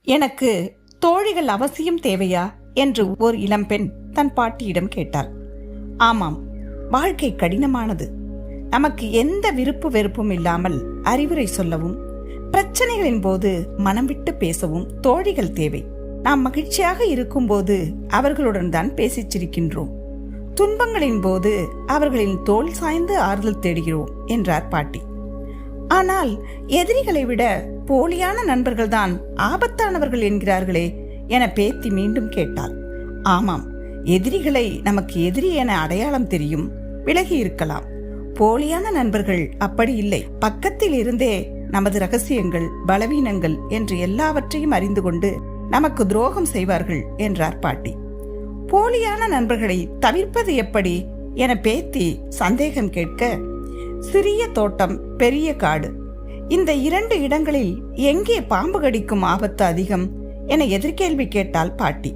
எனக்கு தோழிகள் அவசியம் தேவையா என்று ஒரு இளம்பெண் தன் பாட்டியிடம் கேட்டாள். ஆமாம், வாழ்க்கை கடினமானது. நமக்கு எந்த விருப்பு வெறுப்பும் இல்லாமல் அறிவுரை சொல்லவும், பிரச்சனைகளின் போது மனம் விட்டு பேசவும் தோழிகள் தேவை. நாம் மகிழ்ச்சியாக இருக்கும்போது அவர்களுடன் தான் பேசிச் சிரிக்கின்றோம். துன்பங்களின் போது அவர்களின் தோள் சாய்ந்து ஆறுதல் தேடுகிறோம் என்றார் பாட்டி. ஆனால் எதிரிகளை விட போலியான நண்பர்கள்தான் ஆபத்தானவர்கள் என்கிறார்களே என பேத்தி மீண்டும் கேட்டாள். ஆமாம், எதிரிகளை நமக்கு எதிரி என அடையாளம் தெரியும், விலகி இருக்கலாம். போலியான நண்பர்கள் அப்படி இல்லை. பக்கத்தில் இருந்தே நமது ரகசியங்கள், பலவீனங்கள் என்று எல்லாவற்றையும் அறிந்து கொண்டு நமக்கு துரோகம் செய்வார்கள் என்றார் பாட்டி. போலியான நண்பர்களை தவிர்ப்பது எப்படி என பேத்தி சந்தேகம் கேட்க, சிறிய தோட்டம், பெரிய காடு, இந்த 2 இடங்களில் எங்கே பாம்பு கடிக்கும் ஆபத்து அதிகம் என எதிர்கேள்வி கேட்டாள் பாட்டி.